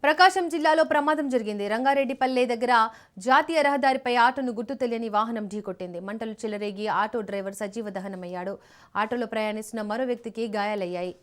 ప్రకాశం జిల్లాలో ప్రమాదం జరిగింది. రంగారెడ్డిపల్లె దగ్గర జాతీయ రహదారిపై ఆటోను గుర్తు తెలియని వాహనం ఢీకొట్టింది. మంటలు చెలరేగి ఆటో డ్రైవర్ సజీవ దహనమయ్యాడు. ఆటోలో ప్రయాణిస్తున్న మరో వ్యక్తికి గాయాలయ్యాయి.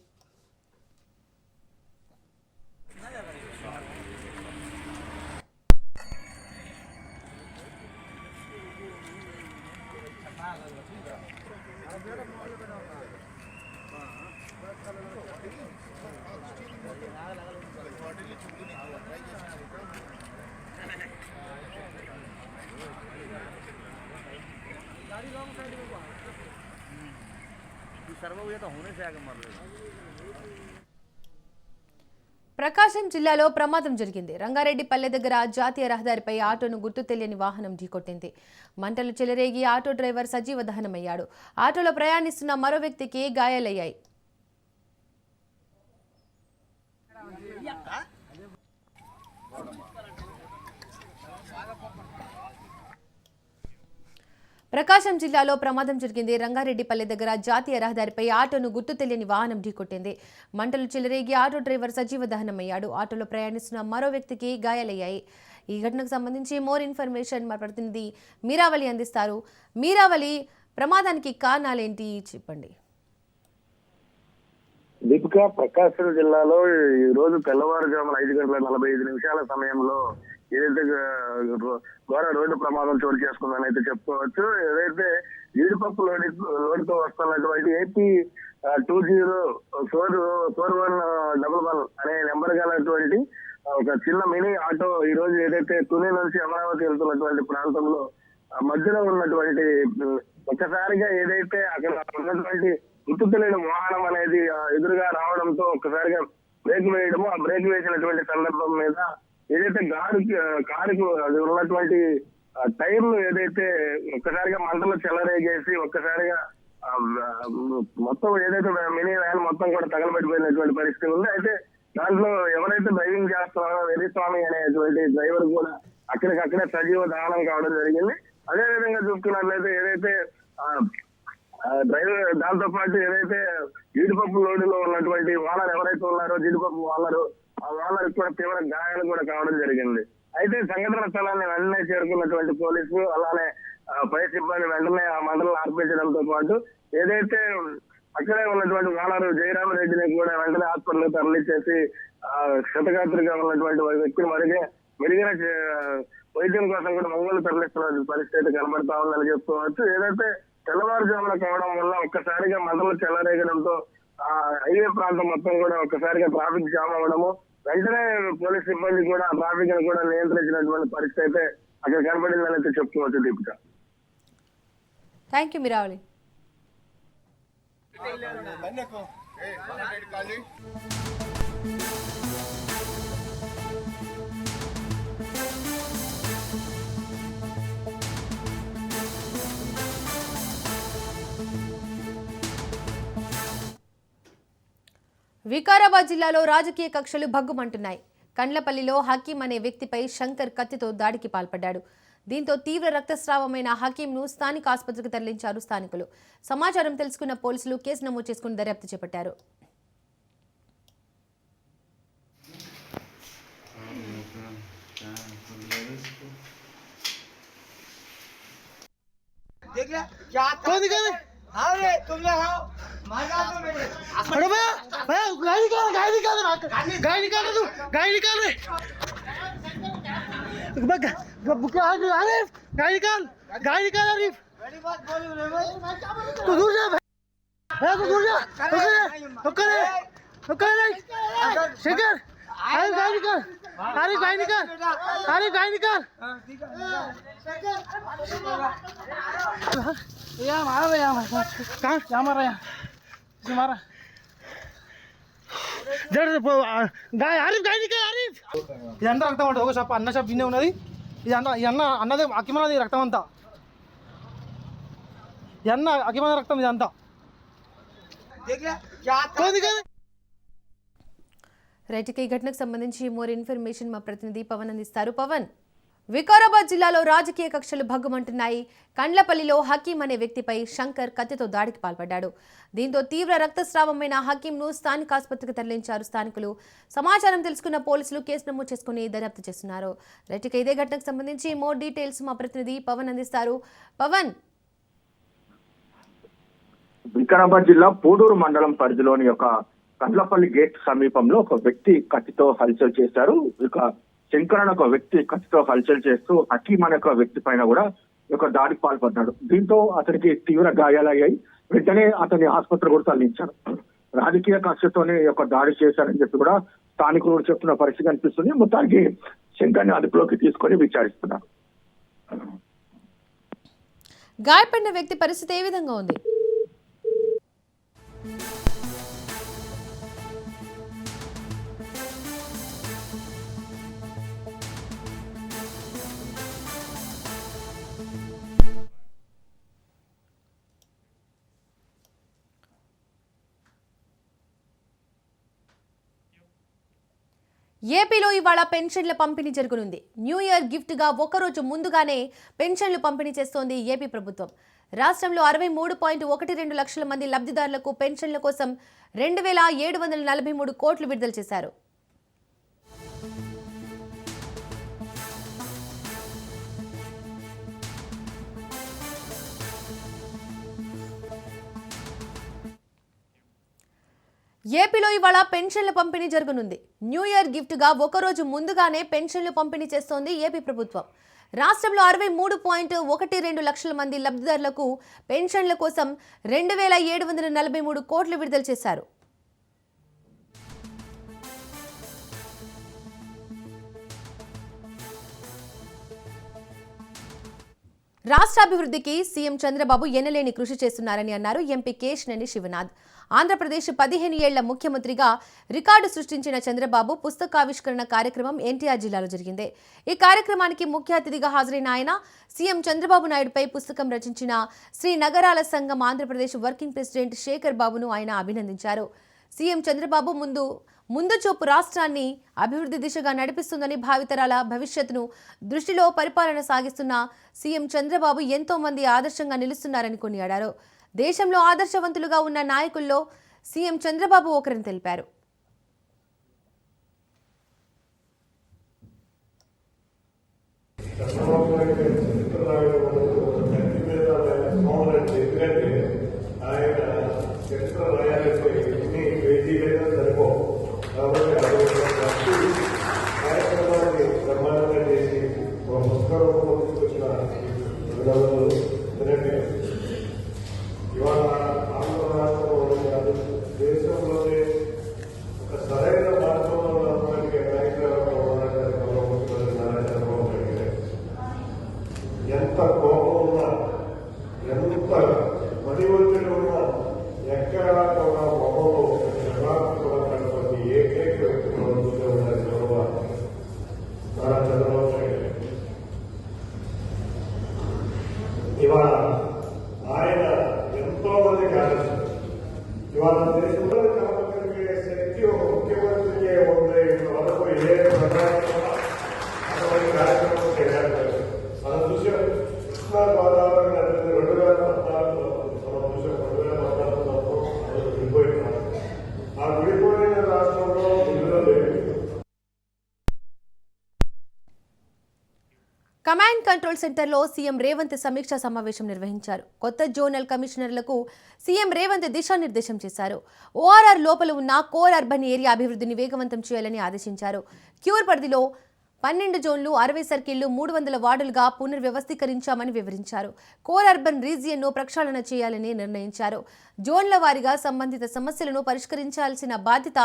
ప్రకాశం జిల్లాలో ప్రమాదం జరిగింది. రంగారెడ్డిపల్లె దగ్గర జాతీయ రహదారిపై ఆటోను గుర్తు తెలియని వాహనం ఢీకొట్టింది. మంటలు చెలరేగి ఆటో డ్రైవర్ సజీవ దహనమయ్యాడు. ఆటోలో ప్రయాణిస్తున్న మరో వ్యక్తికి గాయాలయ్యాయి. ప్రకాశం జిల్లాలో ప్రమాదం జరిగింది. రంగారెడ్డిపల్లె దగ్గర జాతీయ రహదారిపై ఆటోను గుర్తు తెలియని వాహనం ఢీకొట్టింది. మంటలు చెలరేగి ఆటో డ్రైవర్ సజీవ దహనమయ్యాడు. ఆటోలో ప్రయాణిస్తున్న మరో వ్యక్తికి గాయాలయ్యాయి. ఈ ఘటనకు సంబంధించి మోర్ ఇన్ఫర్మేషన్ మా ప్రతినిధి మీరావళి అందిస్తారు. మీరావళి, ప్రమాదానికి కారణాలేంటి చెప్పండి. దీపిక, ప్రకాశం జిల్లాలో ఈ రోజు తెల్లవారుజామున 5:45 సమయంలో ఏదైతే ఘోర రోడ్డు ప్రమాదం చోటు చేసుకుందని అయితే చెప్పుకోవచ్చు. ఏదైతే జీడిపప్పు లోడుతో వస్తున్నటువంటి AP 204111 అనే నెంబర్ గలటువంటి ఒక చిన్న మినీ ఆటో ఈ రోజు ఏదైతే తుని నుంచి అమరావతి వెళ్తున్నటువంటి ప్రాంతంలో మధ్యలో ఉన్నటువంటి ఒక్కసారిగా ఏదైతే అక్కడ ఉన్నటువంటి గుర్తు తెలియని వాహనం అనేది ఎదురుగా రావడంతో ఒక్కసారిగా బ్రేక్ వేయడము, ఆ బ్రేక్ వేసినటువంటి సందర్భం మీద ఏదైతే కారుకు అది ఉన్నటువంటి టైర్లు ఏదైతే ఒక్కసారిగా మంటలు చెలరేగేసి ఒక్కసారిగా మొత్తం ఏదైతే మినీ వ్యాన్ మొత్తం కూడా తగలబెట్టిపోయినటువంటి పరిస్థితి ఉంది. అయితే దాంట్లో ఎవరైతే డ్రైవింగ్ చేస్తున్నారో వెరిస్వామి అనేటువంటి డ్రైవర్ కూడా అక్కడికక్కడే సజీవ దహనం కావడం జరిగింది. అదే విధంగా చూసుకున్నట్లయితే ఏదైతే డ్రైవర్ దాంతో పాటు ఏదైతే జీడిపప్పు లోడులో ఉన్నటువంటి ఓనర్ ఎవరైతే ఉన్నారో జీడిపప్పు ఓనరు, ఆ ఓనర్ కూడా తీవ్ర గాయాలు కూడా కావడం జరిగింది. అయితే సంఘటన స్థలాన్ని వెంటనే చేరుకున్నటువంటి పోలీసులు అలానే పై సిబ్బంది వెంటనే ఆ మంటలను ఆర్పించడంతో పాటు ఏదైతే అక్కడే ఉన్నటువంటి ఓనర్ జయరామరెడ్డిని కూడా వెంటనే హాస్పిటల్ తరలించేసి క్షతగాత్రిగా ఉన్నటువంటి వ్యక్తిని మెరుగైన వైద్యం కోసం కూడా ఒంగోలు తరలిస్తున్న పరిస్థితి కనబడతా ఉందని చెప్పుకోవచ్చు. ఏదైతే తెల్లవారుజామున కావడం వల్ల ఒక్కసారిగా మంటలు చెలరేగడంతో ఆ హైవే ప్రాంతం మొత్తం కూడా ఒక్కసారిగా ట్రాఫిక్ జామ్ అవ్వడము, వెంటనే పోలీస్ సిబ్బంది కూడా ట్రాఫిక్ ని కూడా నియంత్రించినటువంటి పరిస్థితి అయితే అక్కడ కనబడిందని అయితే చెప్పుకోవచ్చు. Deepika, thank you Meeravali. వికారాబాద్ జిల్లాలో రాజకీయ కక్షలు భగ్గుమంటున్నాయి. కండ్లపల్లిలో హకీం అనే వ్యక్తిపై శంకర్ కత్తితో దాడికి పాల్పడ్డాడు. దీంతో తీవ్ర రక్తస్రావమైన హకీంను స్థానిక ఆసుపత్రికి తరలించారు స్థానికులు. సమాచారం తెలుసుకున్న పోలీసులు కేసు నమోదు చేసుకుని దర్యాప్తు చేపట్టారు. ఇదంతా రక్తం ఉంటుంది. ఒక షాప్ అన్న షాప్ గిన్నె ఉన్నది. ఇది అన్నదే అకిమన్నది రక్తం అంతా. ఇది అకిమన్న రక్తం ఇదంతా. రైట్, ఈ ఘటనకు సంబంధించి మోర్ ఇన్ఫర్మేషన్ మా ప్రతినిధి పవన్ అందిస్తారు. పవన్, వికారాబాద్ జిల్లాలో రాజకీయ కక్షలు భగ్గుమంటున్నాయి. కండ్లపల్లిలో హకీం అనే వ్యక్తిపై శంకర్ కత్తితో దాడికి పాల్పడ్డాడు. దీంతో తీవ్ర రక్తస్రావమైన హకీంను స్థానిక ఆసుపత్రికి తరలించారు స్థానికులు. సమాచారం తెలుసుకున్న పోలీసులు కేసు నమోదు చేసుకుని దర్యాప్తు చేస్తున్నారు. రైట్గా ఇదే ఘటనకు సంబంధించి మోర్ డీటెయిల్స్ మా ప్రతినిధి పవన్ అందిస్తారు. పవన్, వికారాబాద్ జిల్లా పూడూరు మండలం పరిధిలోని ఒక కండ్లపల్లి గేట్ సమీపంలో ఒక వ్యక్తి కత్తితో హల్చల్ చేశారు. ఇక శంకర్ అనే ఒక వ్యక్తి కత్తితో హల్చల్ చేస్తూ హకీం అనే ఒక వ్యక్తి పైన కూడా ఒక దాడికి పాల్పడ్డాడు. దీంతో అతనికి తీవ్ర గాయాలయ్యాయి. వెంటనే అతన్ని ఆసుపత్రి కూడా తరలించారు. రాజకీయ కక్షతోనే ఒక దాడి చేశారని చెప్పి కూడా స్థానికులు చెప్తున్న పరిస్థితి కనిపిస్తుంది. మొత్తానికి శంకర్ని అదుపులోకి తీసుకొని విచారిస్తున్నారు. గాయపడిన వ్యక్తి పరిస్థితి ఏ విధంగా ఉంది? ఏపీలో ఇవాళ పెన్షన్ల పంపిణీ జరగనుంది. న్యూ ఇయర్ గిఫ్ట్ గా ఒకరోజు ముందుగానే పెన్షన్లు పంపిణీ చేస్తోంది ఏపీ ప్రభుత్వం. రాష్ట్రంలో 63.12 లక్షల మంది లబ్ధిదారులకు పెన్షన్ల కోసం 2,743 కోట్లు విడుదల చేశారు. ఏపీలో ఇవాళ పెన్షన్ల పంపిణీ జరగనుంది. న్యూ ఇయర్ గిఫ్ట్ గా ఒకరోజు ముందుగానే పెన్షన్లు పంపిణీ చేస్తోంది ఏపీ ప్రభుత్వం. రాష్ట్రంలో 63.12 లక్షల మంది లబ్ధిదారులకు పెన్షన్ల కోసం 2,743 కోట్లు విడుదల చేశారు. రాష్ట్రాభివృద్ధికి సీఎం చంద్రబాబు ఎనలేని కృషి చేస్తున్నారని అన్నారు ఎంపీ కేశినేని శివనాథ్. ఆంధ్రప్రదేశ్ 15 ఏళ్ల ముఖ్యమంత్రిగా రికార్డు సృష్టించిన చంద్రబాబు పుస్తకావిష్కరణ కార్యక్రమం ఎన్టీఆర్ జిల్లాలో జరిగింది. ఈ కార్యక్రమానికి ముఖ్య అతిథిగా హాజరైన ఆయన సీఎం చంద్రబాబు నాయుడుపై పుస్తకం రచించిన శ్రీ నగరాల సంఘం ఆంధ్రప్రదేశ్ వర్కింగ్ ప్రెసిడెంట్ శేఖర్ బాబును ఆయన అభినందించారు. సీఎం చంద్రబాబు ముందు చూపు రాష్ట్రాన్ని అభివృద్ధి దిశగా నడిపిస్తుందని, భావితరాల భవిష్యత్తును దృష్టిలో పరిపాలన సాగిస్తున్న సీఎం చంద్రబాబు ఎంతో మంది ఆదర్శంగా నిలుస్తున్నారని కొనియాడారు. దేశంలో ఆదర్శవంతులుగా ఉన్న నాయకుల్లో సీఎం చంద్రబాబు ఒకరని తెలిపారు. ఇవాళ ఆంధ్ర రాష్ట్రంలోనే కాదు, దేశంలోనే ఒక సరైన మార్గంలో ఉన్నటువంటి నాయకులుగా ఉన్నటువంటి ముఖ్యమంత్రి నారా చంద్రబాబు నాయుడు గారు ఎంత కోపం ఉన్నా, ఎంత పని ఒత్తిడి ఉన్నా, ఎక్కడా కూడా మొహంలో జవాబు కూడా కనపడి ఏకైక వ్యక్తులు చూసే ఉన్నారు చంద్రబాబు నారా చంద్రబాబు నాయుడు గారు. ఇవాళ ఆయన ఎంతో మంది కాదు, ఇవాళ దేశంలో కనపడే శక్తి ఒక ముఖ్యమంత్రికే ఉంది. ఇంతవరకు ఏ అటువంటి కార్యక్రమం చేయాలి. మనం చూసాం కృష్ణా గోదావరి నది 2014లో మనం చూసాం. 2014లో విడిపోయినాం. ఆ విడిపోయిన రాష్ట్రంలో నిధులు లేవు. కమాండ్ కంట్రోల్ సెంటర్లో సీఎం రేవంత్ సమీక్షా సమావేశం నిర్వహించారు. కొత్త జోనల్ కమిషనర్లకు సీఎం రేవంత్ దిశానిర్దేశం చేశారు. ఓఆర్ఆర్ లోపల ఉన్న కోర్ అర్బన్ ఏరియా అభివృద్ధిని వేగవంతం చేయాలని ఆదేశించారు. క్యూర్ పరిధిలో 12 జోన్లు, 60 సర్కిళ్లు, 300 వార్డులుగా పునర్వ్యవస్థీకరించామని వివరించారు. కోర్ అర్బన్ రీజియన్ను ప్రక్షాళన చేయాలని నిర్ణయించారు. జోన్ల వారీగా సంబంధిత సమస్యలను పరిష్కరించాల్సిన బాధ్యత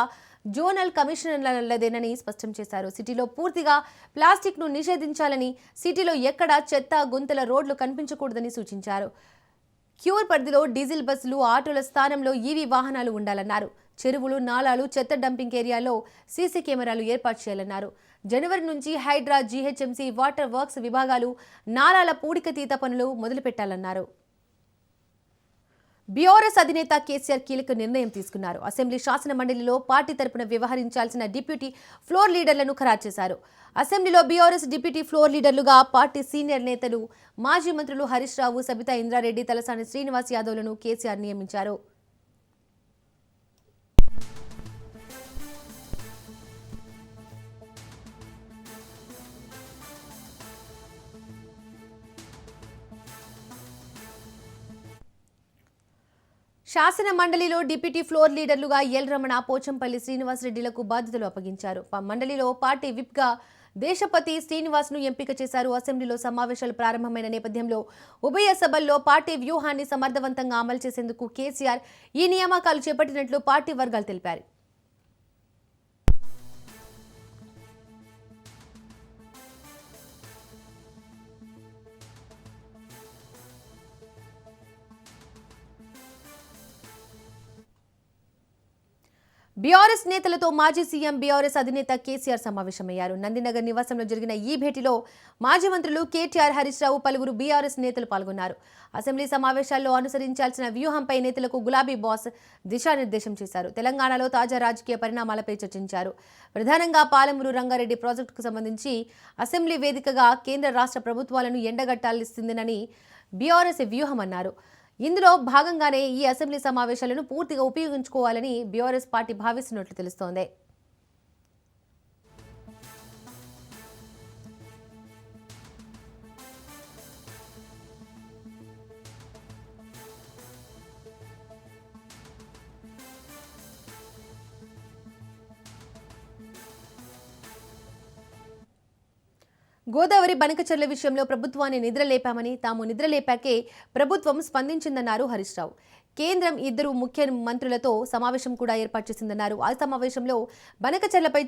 జోనల్ కమిషనర్లదేనని స్పష్టం చేశారు. సిటీలో పూర్తిగా ప్లాస్టిక్ను నిషేధించాలని, సిటీలో ఎక్కడా చెత్త, గుంతల రోడ్లు కనిపించకూడదని సూచించారు. క్యూర్ పరిధిలో డీజిల్ బస్సులు, ఆటోల స్థానంలో ఈవీ వాహనాలు ఉండాలన్నారు. చెరువులు, నాలాలు, చెత్త డంపింగ్ ఏరియాలో సీసీ కెమెరాలు ఏర్పాటు చేయాలన్నారు. జనవరి నుంచి హైడ్రా, జీహెచ్ఎంసీ, వాటర్ వర్క్స్ విభాగాలు నాలాల పూడికతీత పనులు మొదలుపెట్టాలన్నారు. బీఆర్ఎస్ అధినేత కేసీఆర్ కీలక నిర్ణయం తీసుకున్నారు. అసెంబ్లీ శాసన మండలిలో పార్టీ తరపున వ్యవహరించాల్సిన డిప్యూటీ ఫ్లోర్ లీడర్లను ఖరారు చేశారు. అసెంబ్లీలో బీఆర్ఎస్ డిప్యూటీ ఫ్లోర్ లీడర్లుగా పార్టీ సీనియర్ నేతలు మాజీ మంత్రులు హరీష్ రావు, సబితా ఇంద్రారెడ్డి, తలసాని శ్రీనివాస్ యాదవ్లను కేసీఆర్ నియమించారు. శాసన మండలిలో డిప్యూటీ ఫ్లోర్ లీడర్లుగా ఎల్ రమణ, పోచంపల్లి శ్రీనివాసరెడ్డిలకు బాధ్యతలు అప్పగించారు. మండలిలో పార్టీ విప్గా దేశపతి శ్రీనివాస్ను ఎంపిక చేశారు. అసెంబ్లీలో సమావేశాలు ప్రారంభమైన నేపథ్యంలో ఉభయ సభల్లో పార్టీ వ్యూహాన్ని సమర్థవంతంగా అమలు చేసేందుకు కేసీఆర్ ఈ నియామకాలు చేపట్టినట్లు పార్టీ వర్గాలు తెలిపారు. బీఆర్ఎస్ నేతలతో మాజీ సీఎం బీఆర్ఎస్ అధినేత కేసీఆర్ సమావేశమయ్యారు. నందినగర్ నివాసంలో జరిగిన ఈ భేటీలో మాజీ మంత్రులు కేటీఆర్, హరీష్ రావు, పలువురు బీఆర్ఎస్ నేతలు పాల్గొన్నారు. అసెంబ్లీ సమావేశాల్లో అనుసరించాల్సిన వ్యూహంపై నేతలకు గులాబీ బాస్ దిశానిర్దేశం చేశారు. తెలంగాణలో తాజా రాజకీయ పరిణామాలపై చర్చించారు. ప్రధానంగా పాలమూరు రంగారెడ్డి ప్రాజెక్టుకు సంబంధించి అసెంబ్లీ వేదికగా కేంద్ర రాష్ట్ర ప్రభుత్వాలను ఎండగట్టాల్సిందేనని బీఆర్ఎస్ వ్యూహం అన్నారు. ఇందులో భాగంగానే ఈ అసెంబ్లీ సమావేశాలను పూర్తిగా ఉపయోగించుకోవాలని బీఆర్ఎస్ పార్టీ భావిస్తున్నట్లు తెలుస్తోంది. గోదావరి బనకచెర్ల విషయంలో ప్రభుత్వాన్ని నిద్రలేపామని, తాము నిద్రలేపాకే ప్రభుత్వం స్పందించిందన్నారు హరీష్ రావు. కేంద్రం ఇద్దరు ముఖ్య మంత్రులతో సమావేశం కూడా ఏర్పాటు చేసిందన్నారు. ఆ సమావేశంలో బనకచెర్లపై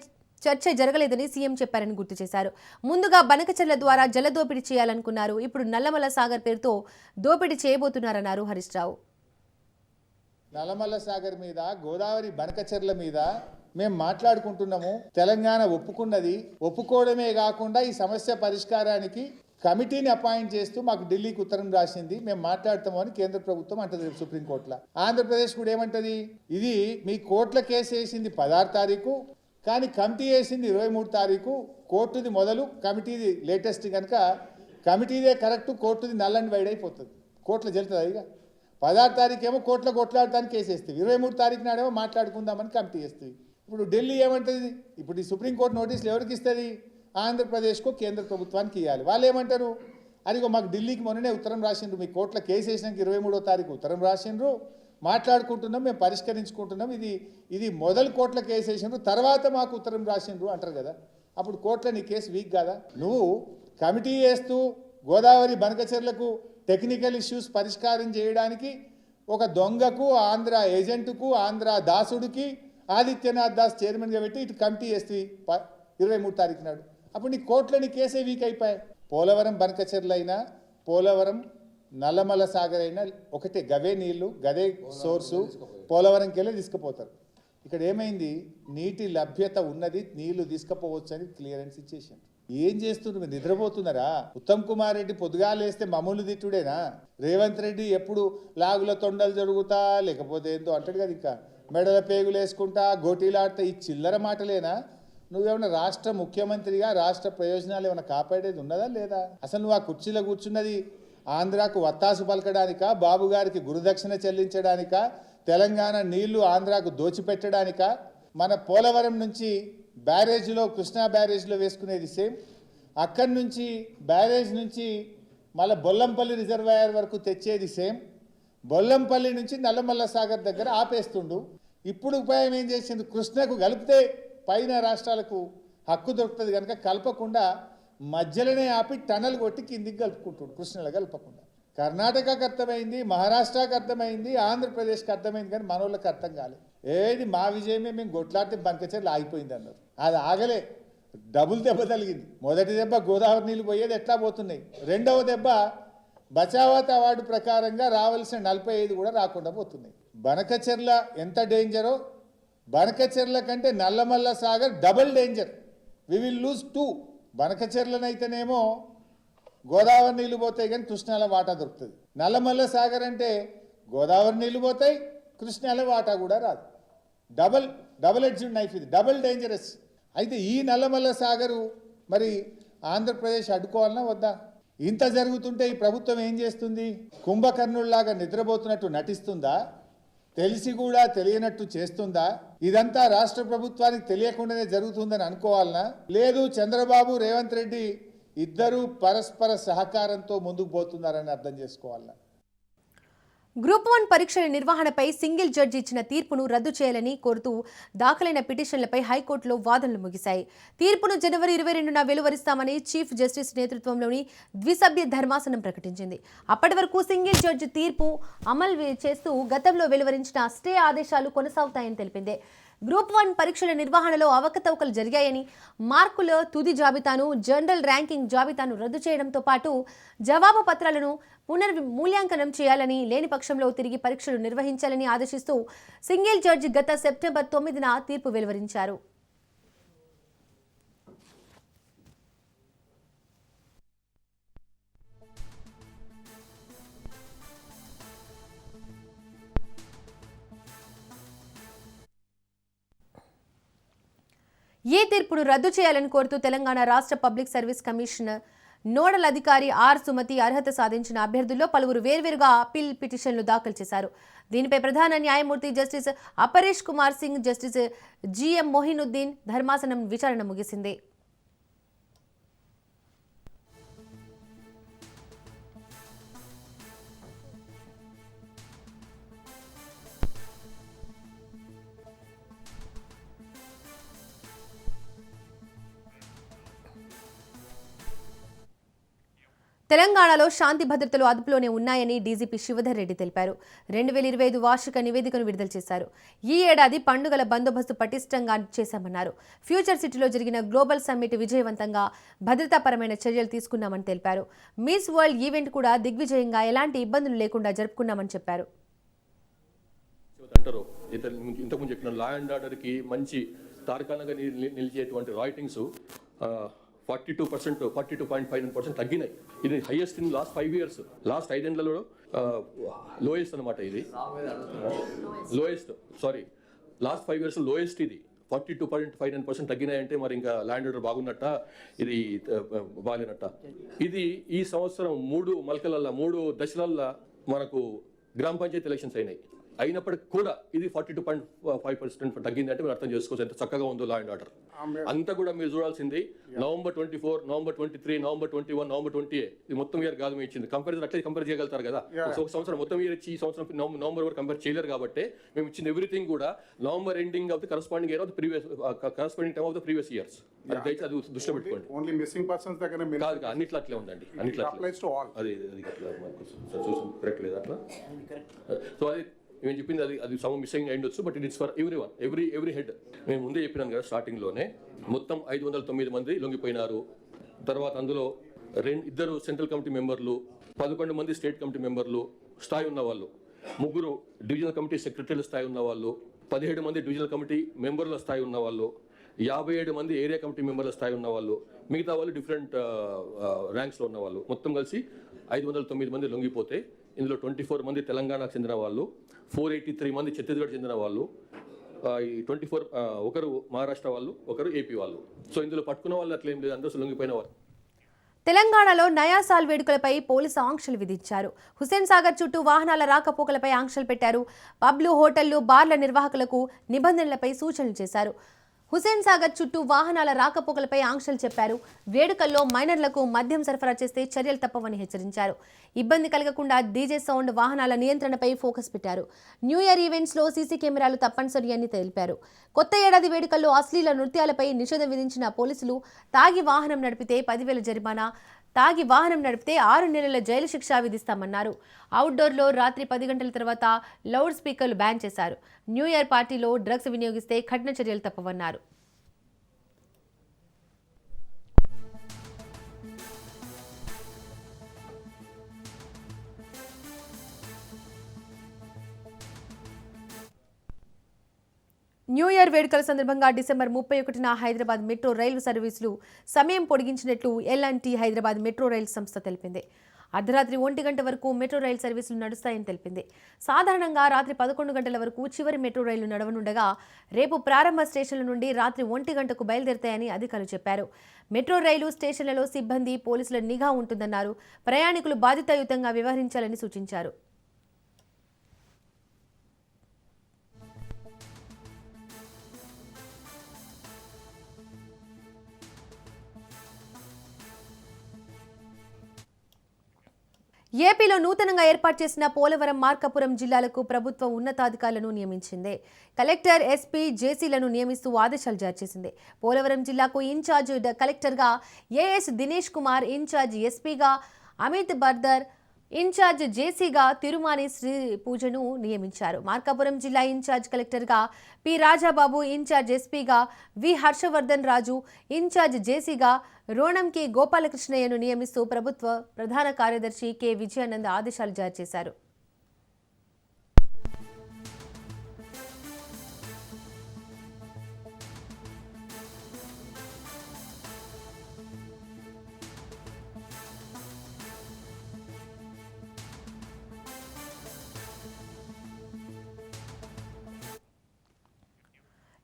చర్చ జరగలేదని సీఎం చెప్పారని గుర్తు చేశారు. ముందుగా బనకచెర్ల ద్వారా జల దోపిడీ చేయాలనుకున్నారు. ఇప్పుడు నల్లమల సాగర్ పేరుతో దోపిడీ చేయబోతున్నారన్నారు హరీష్ రావు. నల్లమల్ల సాగర్ మీద, గోదావరి బనకచెర్ల మీద మేము మాట్లాడుకుంటున్నాము. తెలంగాణ ఒప్పుకున్నది. ఒప్పుకోవడమే కాకుండా ఈ సమస్య పరిష్కారానికి కమిటీని అపాయింట్ చేస్తూ మాకు ఢిల్లీకి ఉత్తరం రాసింది. మేము మాట్లాడతాము అని కేంద్ర ప్రభుత్వం అంటది సుప్రీంకోర్టులో. ఆంధ్రప్రదేశ్ కూడా ఏమంటది, ఇది మీ కోర్టుల కేసు వేసింది 16 తారీఖు, కానీ కమిటీ వేసింది 23 తారీఖు. కోర్టుది మొదలు, కమిటీది లేటెస్ట్ కనుక కమిటీదే కరెక్ట్, కోర్టుది నల్ అండ్ వైడ్ అయిపోతుంది. కోర్టులో జరుగుతుంది. ఇక 16 తారీఖు ఏమో కోర్టులో కొట్లాడటానికి కేసు వేస్తుంది, 23 తారీఖు నాడేమో మాట్లాడుకుందామని కమిటీ వేస్తుంది. ఇప్పుడు ఢిల్లీ ఏమంటుంది, ఇప్పుడు ఈ సుప్రీంకోర్టు నోటీసులు ఎవరికి ఇస్తుంది? ఆంధ్రప్రదేశ్కు కేంద్ర ప్రభుత్వానికి ఇవ్వాలి. వాళ్ళు ఏమంటారు, అదిగో మాకు ఢిల్లీకి మొన్ననే ఉత్తరం రాసిండ్రు, మీ కోర్టులో కేసు వేసినాక 23వ తారీఖు ఉత్తరం రాసిండ్రు, మాట్లాడుకుంటున్నాం, మేము పరిష్కరించుకుంటున్నాం, ఇది మొదలు కోర్టులో కేసు వేసిండ్రు, తర్వాత మాకు ఉత్తరం రాసిండ్రు అంటారు కదా. అప్పుడు కోర్టులో నీ కేసు వీక్ కాదా? నువ్వు కమిటీ వేస్తూ గోదావరి బనకచెర్లకు టెక్నికల్ ఇష్యూస్ పరిష్కారం చేయడానికి ఒక దొంగకు, ఆంధ్ర ఏజెంటుకు, ఆంధ్ర దాసుడికి ఆదిత్యనాథ్ దాస్ చైర్మన్గా పెట్టి ఇటు కమిటీ వేస్తుంది 23 తారీఖు నాడు. అప్పుడు నీ కోర్టులో నీ కేసే వీక్ అయిపోయాయి. పోలవరం బనకచెర్ల అయినా, పోలవరం నల్లమల సాగర్ అయినా ఒకటే, గవే నీళ్లు, గదే సోర్సు, పోలవరంకి వెళ్ళి తీసుకుపోతారు. ఇక్కడ ఏమైంది, నీటి లభ్యత ఉన్నది, నీళ్లు తీసుకుపోవచ్చు అని క్లియరెన్స్ ఇచ్చేసాను. ఏం చేస్తున్నారు మీరు? నిద్రపోతున్నారా? ఉత్తమ్ కుమార్ రెడ్డి పొద్దుగాలేస్తే మామూలు తిట్టుడేనా? రేవంత్ రెడ్డి ఎప్పుడు లాగుల తొండలు జరుగుతా లేకపోతే ఏందో అంటాడు కదా, ఇంకా మెడల పేగులు వేసుకుంటా గోటీలాడితే ఈ చిల్లర మాటలేనా? నువ్వేమన్నా రాష్ట్ర ముఖ్యమంత్రిగా రాష్ట్ర ప్రయోజనాలు ఏమైనా కాపాడేది ఉన్నదా లేదా? అసలు నువ్వు ఆ కుర్చీలో కూర్చున్నది ఆంధ్రాకు వత్తాసు పలకడానికా, బాబు గారికి గురుదక్షిణ చెల్లించడానికా, తెలంగాణ నీళ్లు ఆంధ్రాకు దోచిపెట్టడానికా? మన పోలవరం నుంచి బ్యారేజ్లో, కృష్ణా బ్యారేజ్లో వేసుకునేది సేమ్, అక్కడి నుంచి బ్యారేజ్ నుంచి మళ్ళీ బొల్లంపల్లి రిజర్వాయర్ వరకు తెచ్చేది సేమ్, బొల్లంపల్లి నుంచి నల్లమల్ల సాగర్ దగ్గర ఆపేస్తుండు. ఇప్పుడు ఉపాయం ఏం చేసింది, కృష్ణకు కలిపితే పైన రాష్ట్రాలకు హక్కు దొరుకుతుంది కనుక కలపకుండా మధ్యలోనే ఆపి టనల్ కొట్టి కిందికి కలుపుకుంటుండు, కృష్ణలో కలపకుండా. కర్ణాటకకు అర్థమైంది, మహారాష్ట్రకు అర్థమైంది, ఆంధ్రప్రదేశ్కి అర్థమైంది, కానీ మనోళ్ళకి అర్థం కాలేదు. ఏది మా విజయమే, మేము కొట్లాడితే బనకచెర్ల ఆగిపోయింది అన్నారు. అది ఆగలే, డబుల్ దెబ్బ తగిలింది. మొదటి దెబ్బ గోదావరి నీళ్ళు పోయేది ఎట్లా పోతున్నాయి, రెండవ దెబ్బ బచావత్ అవార్డు ప్రకారంగా రావాల్సిన 45 కూడా రాకుండా పోతున్నాయి. బనకచెర్ల ఎంత డేంజరో, బనకచెర్ల కంటే Nallamala Sagar double danger. We will lose 2. బనకచెర్లనైతేనేమో గోదావరి నీళ్ళు పోతాయి కానీ కృష్ణాల వాటా దొరుకుతుంది. నల్లమల్ల సాగర్ అంటే గోదావరి నీళ్లు పోతాయి, కృష్ణాల వాటా కూడా రాదు. డబల్ ఎడ్జ్డ్ నైఫ్ ఇది, డబుల్ డేంజరస్. అయితే ఈ నల్లమల్ల సాగరు మరి ఆంధ్రప్రదేశ్ అడ్డుకోవాలన్నా వద్దా? ఇంత జరుగుతుంటే ఈ ప్రభుత్వం ఏం చేస్తుంది? కుంభకర్ణుల్లాగా నిద్రపోతున్నట్టు నటిస్తుందా? తెలిసి కూడా తెలియనట్టు చేస్తుందా? ఇదంతా రాష్ట్ర ప్రభుత్వానికి తెలియకుండానే జరుగుతుందని అనుకోవాలనా? లేదు, చంద్రబాబు రేవంత్ రెడ్డి ఇద్దరూ పరస్పర సహకారంతో ముందుకు పోతున్నారని అర్థం చేసుకోవాలనా? గ్రూప్ 1 పరీక్షల నిర్వహణపై సింగిల్ జడ్జి ఇచ్చిన తీర్పును రద్దు చేయాలని కోరుతూ దాఖలైన పిటిషన్లపై హైకోర్టులో వాదనలు ముగిశాయి. తీర్పును జనవరి 22న వెలువరిస్తామని చీఫ్ జస్టిస్ నేతృత్వంలోని ద్విసభ్య ధర్మాసనం ప్రకటించింది. అప్పటి వరకు సింగిల్ జడ్జి తీర్పు అమలు చేస్తూ గతంలో వెలువరించిన స్టే ఆదేశాలు కొనసాగుతాయని తెలిపింది. గ్రూప్ 1 పరీక్షల నిర్వహణలో అవకతవకలు జరిగాయని, మార్కుల తుది జాబితాను, జనరల్ ర్యాంకింగ్ జాబితాను రద్దు చేయడంతో పాటు జవాబు పత్రాలను పునర్మూల్యాంకనం చేయాలని, లేని పక్షంలో తిరిగి పరీక్షలు నిర్వహించాలని ఆదేశిస్తూ సింగిల్ జడ్జి గత సెప్టెంబర్ 9న తీర్పు వెలువరించారు. ఈ తీర్పును రద్దు చేయాలని కోరుతూ తెలంగాణ రాష్ట్ర పబ్లిక్ సర్వీస్ కమిషన్ నోడల్ అధికారి ఆర్ సుమతి అర్హత సాధించిన అభ్యర్థుల్లో పలువురు వేర్వేరుగా అప్పీల్ పిటిషన్లు దాఖలు చేశారు. దీనిపై ప్రధాన న్యాయమూర్తి justice Aparesh Kumar Singh, justice GM Mohinuddin ధర్మాసనం విచారణ ముగిసింది. తెలంగాణలో శాంతి భద్రతలు అదుపులోనే ఉన్నాయని డీజీపీ శివధర్ రెడ్డి తెలిపారు. 2025 వార్షిక నివేదికను విడుదల చేశారు. ఈ ఏడాది పండుగల బందోబస్తు పటిష్టంగా చేశామన్నారు. ఫ్యూచర్ సిటీలో జరిగిన గ్లోబల్ సమ్మిట్ విజయవంతంగా భద్రతాపరమైన చర్యలు తీసుకున్నామని తెలిపారు. మిస్ వరల్డ్ ఈవెంట్ కూడా దిగ్విజయంగా ఎలాంటి ఇబ్బందులు లేకుండా జరుపుకున్నామని చెప్పారు. అంటారు ఇంతకుముందు చెప్పిన లా అండ్ ఆర్డర్కి మంచి తార్కాణంగా నిలిచేటువంటి రైటింగ్స్ 42%, 42.59% తగ్గినాయి. ఇది highest in last 5 years. Last 5 ఏళ్లలో లోయెస్ట్ అనమాట. ఇది లాస్ట్ 5 years లోయెస్ట్. ఇది 42.59% తగ్గినాయంటే మరి ఇంకా ల్యాండ్ ఆర్డర్ బాగున్నట్ట, ఇది బాగాలేనట్ట. ఇది ఈ సంవత్సరం 3 మల్కలల్లా 3 దశలల్లా మనకు గ్రామ పంచాయతీ ఎలక్షన్స్ అయినప్పటికీ కూడా ఇది 42.5% తగ్గింది అంటే మీరు అర్థం చేసుకోవచ్చు ఎంత చక్కగా ఉందో లా అండ్ ఆర్డర్. అంతా కూడా మీరు చూడాల్సింది November 24, November 23, November 21, November 28. ఇది మొత్తం ఇయర్ కాదు మేము ఇచ్చింది. కంపేర్ అట్లే కంపేర్ చేయగలుగుతారు కదా. ఒక సంవత్సరం మొత్తం ఇయర్ ఇచ్చి ఈ సంవత్సరం నవంబర్ వరకు కంపేర్ చేయలేరు కాబట్టి మేము ఇచ్చిన ఎవ్రీథింగ్ కూడా November ending of the corresponding year of the corresponding time of the previous years. అది దయచేసి అది దృష్టిలో పెట్టుకోండి. ఓన్లీ మిస్సింగ్ పర్సన్స్ దగ్గర కాదు, అన్నిట్లో అట్లే ఉందండి. అన్నిట్లో అది కరెక్ట్ లేదు అట్లా. సో అది మేము చెప్పింది అది సమ్ మిస్సింగ్ అయ్యిండొచ్చు, but it is for every one, every head. మేము ముందే చెప్పినాం కదా స్టార్టింగ్లోనే. మొత్తం 509 మంది లొంగిపోయినారు. తర్వాత అందులో 2 సెంట్రల్ కమిటీ మెంబర్లు, 11 మంది స్టేట్ కమిటీ మెంబర్లు స్థాయి ఉన్నవాళ్ళు, 3 డివిజనల్ కమిటీ సెక్రటరీల స్థాయి ఉన్నవాళ్ళు, 17 మంది డివిజనల్ కమిటీ మెంబర్ల స్థాయి ఉన్నవాళ్ళు, 57 మంది ఏరియా కమిటీ మెంబర్ల స్థాయి ఉన్నవాళ్ళు, మిగతా వాళ్ళు డిఫరెంట్ ర్యాంక్స్లో ఉన్నవాళ్ళు. మొత్తం కలిసి 509 మంది లొంగిపోతే ఇందులో 24 మంది తెలంగాణకు చెందిన వాళ్ళు, 483 మంది ఛత్తీస్గఢ్ చెందిన వాళ్ళు, ఈ 24 ఒకరు మహారాష్ట్ర వాళ్ళు, ఒకరు ఏపీ వాళ్ళు. సో ఇందులో పట్టుకున్న వాళ్ళు అట్లా ఏం లేదు, అందరూ లొంగిపోయిన వాళ్ళు. తెలంగాణలో నయా సాల్ వేడుకలపై పోలీసు ఆంక్షలు విధించారు. హుస్సేన్ సాగర్ చుట్టూ వాహనాల రాకపోకలపై ఆంక్షలు పెట్టారు. పబ్లు, హోటళ్లు, బార్ల నిర్వాహకులకు నిబంధనలపై సూచనలు చేశారు. హుస్సేన్ సాగర్ చుట్టూ వాహనాల రాకపోకలపై ఆంక్షలు చెప్పారు. వేడుకల్లో మైనర్లకు మద్యం సరఫరా చేస్తే చర్యలు తప్పవని హెచ్చరించారు. ఇబ్బంది కలగకుండా డీజే సౌండ్, వాహనాల నియంత్రణపై ఫోకస్ పెట్టారు. న్యూ ఇయర్ ఈవెంట్స్లో సీసీ కెమెరాలు తప్పనిసరి అని తెలిపారు. కొత్త ఏడాది వేడుకల్లో అశ్లీల నృత్యాలపై నిషేధం విధించిన పోలీసులు తాగి వాహనం నడిపితే 10,000 జరిమానా, తాగి వాహనం నడిపితే 6 నెలల జైలు శిక్ష విధిస్తామన్నారు. అవుట్డోర్లో రాత్రి 10 గంటల తర్వాత లౌడ్ స్పీకర్లు బ్యాన్ చేశారు. న్యూ ఇయర్ పార్టీలో డ్రగ్స్ వినియోగిస్తే కఠిన చర్యలు తప్పవన్నారు. న్యూ ఇయర్ వేడుకల సందర్భంగా డిసెంబర్ 31న హైదరాబాద్ మెట్రో రైలు సర్వీసులు సమయం పొడిగించినట్లు L&T హైదరాబాద్ మెట్రో రైలు సంస్థ తెలిపింది. అర్ధరాత్రి 1 గంట వరకు మెట్రో రైలు సర్వీసులు నడుస్తాయని తెలిపింది. సాధారణంగా రాత్రి 11 గంటల వరకు చివరి మెట్రో రైలు నడవనుండగా రేపు ప్రారంభ స్టేషన్ల నుండి రాత్రి 1 గంటకు బయలుదేరుతాయని అధికారులు చెప్పారు. మెట్రో రైలు స్టేషన్లలో సిబ్బంది, పోలీసుల నిఘా ఉంటుందన్నారు. ప్రయాణికులు బాధ్యతాయుతంగా వ్యవహరించాలని సూచించారు. ఏపీలో నూతనంగా ఏర్పాటు చేసిన పోలవరం, మార్కాపురం జిల్లాలకు ప్రభుత్వం ఉన్నతాధికారులను నియమించింది. కలెక్టర్, ఎస్పీ, జేసీలను నియమిస్తూ ఆదేశాలు జారీ చేసింది. పోలవరం జిల్లాకు ఇన్ఛార్జ్ కలెక్టర్గా ఏఎస్ దినేష్ కుమార్, ఇన్ఛార్జ్ ఎస్పీగా అమిత్ బర్దర్, ఇన్ఛార్జ్ జేసీగా తిరుమాని శ్రీ పూజను నియమించారు. మార్కాపురం జిల్లా ఇన్ఛార్జ్ కలెక్టర్గా పి రాజాబాబు, ఇన్ఛార్జ్ ఎస్పీగా వి హర్షవర్ధన్ రాజు, ఇన్ఛార్జ్ జేసీగా రోణంకి గోపాలకృష్ణయ్యను నియమిస్తూ ప్రభుత్వ ప్రధాన కార్యదర్శి కె విజయానంద్ ఆదేశాలు జారీ చేశారు.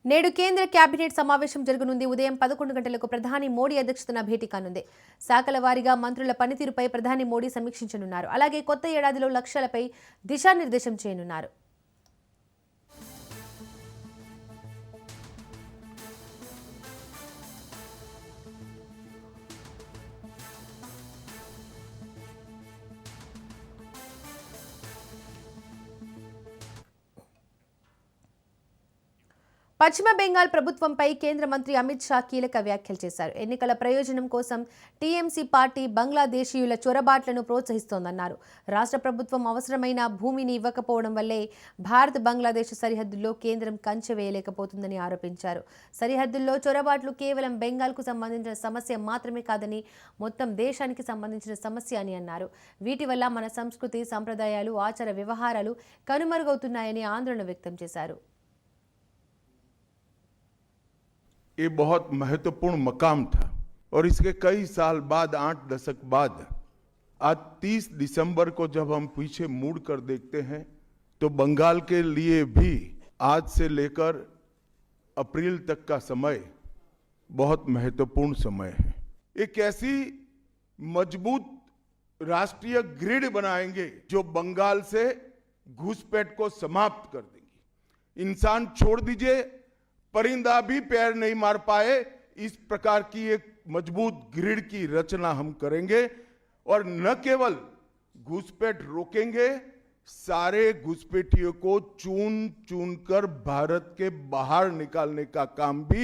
నేడు కేంద్ర కేబినెట్ సమావేశం జరగనుంది. ఉదయం 11 గంటలకు ప్రధాని మోడీ అధ్యక్షతన భేటీ కానుంది. శాఖల వారీగా మంత్రుల పనితీరుపై ప్రధాని మోడీ సమీక్షించనున్నారు. అలాగే కొత్త ఏడాదిలో లక్ష్యాలపై దిశానిర్దేశం చేయనున్నారు. పశ్చిమ బెంగాల్ ప్రభుత్వంపై కేంద్ర మంత్రి అమిత్ షా కీలక వ్యాఖ్యలు చేశారు. ఎన్నికల ప్రయోజనం కోసం టీఎంసీ పార్టీ బంగ్లాదేశీయుల చొరబాట్లను ప్రోత్సహిస్తోందన్నారు. రాష్ట్ర ప్రభుత్వం అవసరమైన భూమిని ఇవ్వకపోవడం వల్లే భారత్ బంగ్లాదేశ్ సరిహద్దుల్లో కేంద్రం కంచె వేయలేకపోతుందని ఆరోపించారు. సరిహద్దుల్లో చొరబాట్లు కేవలం బెంగాల్కు సంబంధించిన సమస్య మాత్రమే కాదని మొత్తం దేశానికి సంబంధించిన సమస్య అని అన్నారు. వీటి వల్ల మన సంస్కృతి, సంప్రదాయాలు, ఆచార వ్యవహారాలు కనుమరుగవుతున్నాయని ఆందోళన వ్యక్తం చేశారు. ये बहुत महत्वपूर्ण मकाम था और इसके कई साल बाद, 8 दशक बाद, आज 30 दिसंबर को जब हम पीछे मुड़ कर देखते हैं तो बंगाल के लिए भी आज से लेकर अप्रैल तक का समय बहुत महत्वपूर्ण समय है. एक ऐसी मजबूत राष्ट्रीय ग्रिड बनाएंगे जो बंगाल से घुसपैठ को समाप्त कर देंगी. इंसान छोड़ दीजिए, परिंदा भी पैर नहीं मार पाए, इस प्रकार की एक मजबूत ग्रिड की रचना हम करेंगे और न केवल घुसपैठ रोकेंगे, सारे घुसपैठियों को चुन चुन कर भारत के बाहर निकालने का काम भी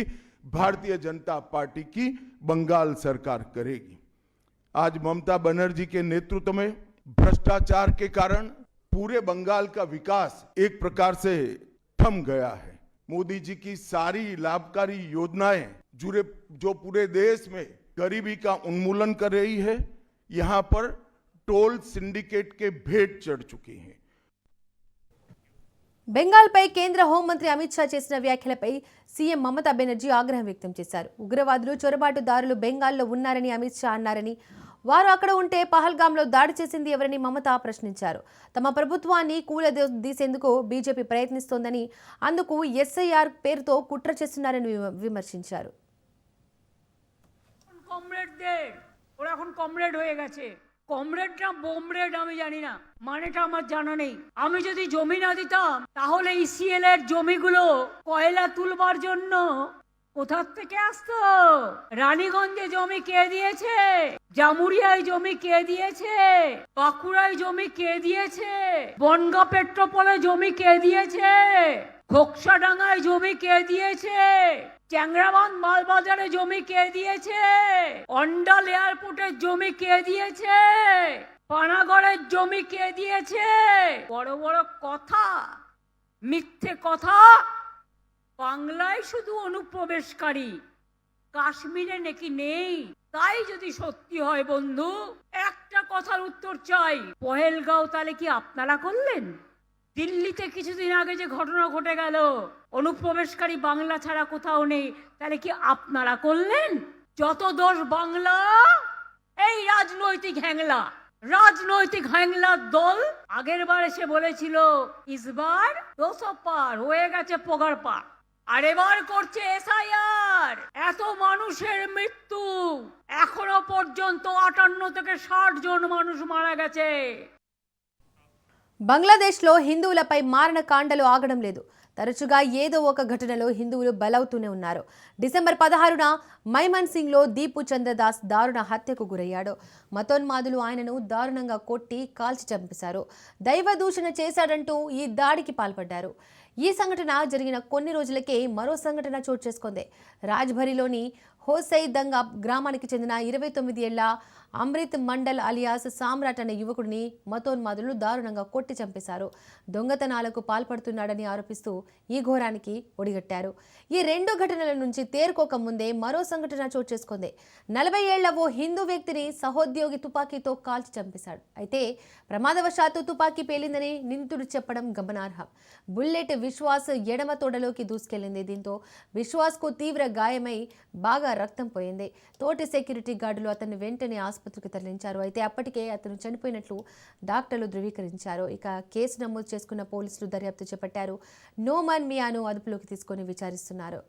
भारतीय जनता पार्टी की बंगाल सरकार करेगी. आज ममता बनर्जी के नेतृत्व में भ्रष्टाचार के कारण पूरे बंगाल का विकास एक प्रकार से थम गया है. मोदी जी की सारी लाभकारी योजनाएं जो पूरे देश में गरीबी का उन्मूलन कर रही है, यहां पर टोल सिंडिकेट के भेंट चढ़ चुकी हैं. బెంగాల్పై కేంద్ర హోంమంత్రి అమిత్ షా చేసిన వ్యాఖ్యలపై సీఎం మమతా బెనర్జీ ఆగ్రహం వ్యక్తం చేశారు. ఉగ్రవాదులు, చొరబాటుదారులు బెంగాల్లో ఉన్నారని అమిత్ షా అన్నారని, వారు అక్కడ ఉంటే పహల్గాంలో దాడి చేసింది ఎవరని మమతా ప్రశ్నించారు. తమ ప్రభుత్వాన్ని కూలదీసేందుకు బీజేపీ ప్రయత్నిస్తోందని, అందుకు ఎస్ఐఆర్ పేరుతో కుట్ర చేస్తున్నారని విమర్శించారు. ওরা এখন কমরেড হয়ে গেছে। কমরেড না বোমরেড আমি জানি না, মানেটা আমার জানা নেই। আমি যদি জমি না দিতাম তাহলে ইসিএল এর জমিগুলো কয়লা তুলবার জন্য কোথা থেকে আসতো? রানীগঞ্জে জমি কে দিয়েছে? জামুরিয়ায় জমি কে দিয়েছে? বাঁকুড়ায় জমি কে দিয়েছে? বনগাঁ পেট্রোপোলে জমি কে দিয়েছে? ঘোকসাডাঙ্গায় জমি কে দিয়েছে? চ্যাংরাবান্ধ মালবাজারে জমি কে দিয়েছে? অন্ডাল এয়ারপোর্টের জমি কে দিয়েছে? পানাগড়ের জমি কে দিয়েছে? বড় বড় কথা, মিথ্যে কথা। বাংলায় শুধু অনুপ্রবেশকারী, কাশ্মীরে নাকি নেই। তাই যদি সত্যি হয় বন্ধু, একটা কথার উত্তর চাই, পহেলগাঁও তাহলে কি আপনারা করলেন? দিল্লিতে কিছুদিন আগে যে ঘটনা ঘটে গেল, অনুপ্রবেশকারী বাংলা ছাড়া কোথাও নেই, তাহলে কি আপনারা করলেন? যত দোষ বাংলা, এই রাজনৈতিক হ্যাংলা। রাজনৈতিক হ্যাংলার দল আগের বার এসে বলেছিল ইসবার 200 পার হয়ে গেছে পগার পার, আর এবার করছে এসআইআর। এত মানুষের মৃত্যু, এখনো পর্যন্ত 58 থেকে 60 জন মানুষ মারা గెছে. బంగ్లాదేశ్లో హిందువులపై మారణకాండలు ఆగడం లేదు. తరచుగా ఏదో ఒక ఘటనలో హిందువులు బలవుతూనే ఉన్నారు. డిసెంబర్ 16న మైమన్ సింగ్లో దీపు చంద్రదాస్ దారుణ హత్యకు గురయ్యాడు. మతోన్మాదులు ఆయనను దారుణంగా కొట్టి కాల్చి చంపేశారు. దైవ దూషణ చేశాడంటూ ఈ దాడికి పాల్పడ్డారు. ఈ సంఘటన జరిగిన కొన్ని రోజులకే మరో సంఘటన చోటు చేసుకుంది. రాజ్భరిలోని హోసై దంగా గ్రామానికి చెందిన 29 ఏళ్ల అమృత్ మండల్ అలియాస్ సామ్రాట్ అనే యువకుడిని మతోన్మాదులు దారుణంగా కొట్టి చంపేశారు. దొంగతనాలకు పాల్పడుతున్నాడని ఆరోపిస్తూ ఈ ఘోరానికి ఒడిగట్టారు. ఈ రెండు ఘటనల నుంచి తేరుకోక ముందే మరో సంఘటన చోటు చేసుకుంది. 40 ఏళ్ల ఓ హిందూ వ్యక్తిని సహోద్యోగి తుపాకీతో కాల్చి చంపేశాడు. అయితే ప్రమాదవశాత్తు తుపాకీ పేలిందని నిందితుడు చెప్పడం గమనార్హం. బుల్లెట్ విశ్వాస్ ఎడమ తొడలోకి దూసుకెళ్లింది. దీంతో విశ్వాస్కు తీవ్ర గాయమై బాగా రక్తం పోయింది. తోటి సెక్యూరిటీ గార్డులు అతన్ని వెంటనే ఆసుపత్రికి తరలించారు. అయితే అప్పటికే అతను చనిపోయినట్లు డాక్టర్లు ధృవీకరించారు. ఇక కేసు నమోదు చేసుకున్న పోలీసులు దర్యాప్తు చేపట్టారు. నోమాన్ మియాను అదుపులోకి తీసుకొని విచారిస్తున్నారు.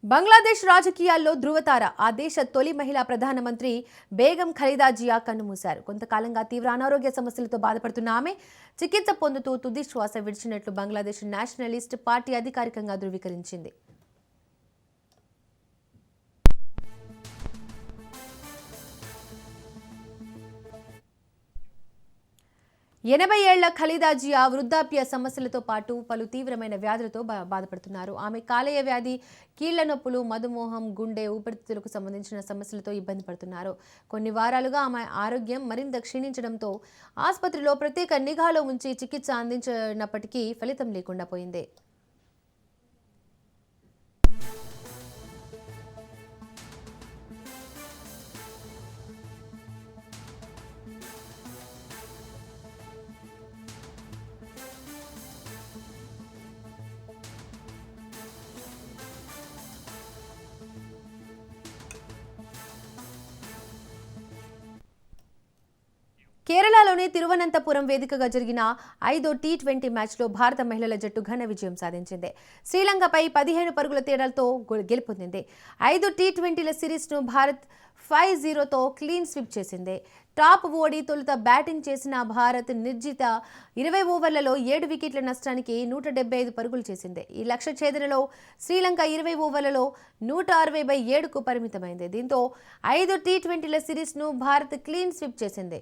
బంగ్లాదేశ్ రాజకీయాల్లో ధృవతార ఆ దేశ తొలి మహిళా ప్రధానమంత్రి బేగం ఖలీదా జియా కన్నుమూశారు. కొంతకాలంగా తీవ్ర అనారోగ్య సమస్యలతో బాధపడుతున్న ఆమె చికిత్స పొందుతూ తుది శ్వాస విడిచినట్లు బంగ్లాదేశ్ నేషనలిస్ట్ పార్టీ అధికారికంగా ధృవీకరించింది. 80 ఏళ్ల ఖలీదా జియా వృద్ధాప్య సమస్యలతో పాటు పలు తీవ్రమైన వ్యాధులతో బాధపడుతున్నారు. ఆమె కాలేయ వ్యాధి, కీళ్ల నొప్పులు, మధుమేహం, గుండె, ఊపిరితిత్తులకు సంబంధించిన సమస్యలతో ఇబ్బంది పడుతున్నారు. కొన్ని వారాలుగా ఆమె ఆరోగ్యం మరింత క్షీణించడంతో ఆసుపత్రిలో ప్రత్యేక నిఘాలో ఉంచి చికిత్స అందించినప్పటికీ ఫలితం లేకుండా పోయింది. కేరళలోని తిరువనంతపురం వేదికగా జరిగిన 5వ టీ20 మ్యాచ్లో భారత మహిళల జట్టు ఘన విజయం సాధించింది. శ్రీలంకపై 15 పరుగుల తేడాతో గెలుపొందింది. 5 టీ20ల సిరీస్ను భారత్ 5-0తో క్లీన్ స్వీప్ చేసింది. టాప్ ఓడి తొలుత బ్యాటింగ్ చేసిన భారత్ నిర్జిత 20 ఓవర్లలో 7 వికెట్ల నష్టానికి 175 పరుగులు చేసింది. ఈ లక్ష్య ఛేదనలో శ్రీలంక 20 ఓవర్లలో 167కు పరిమితమైంది. దీంతో 5 టీ20ల సిరీస్ను భారత్ క్లీన్ స్వీప్ చేసింది.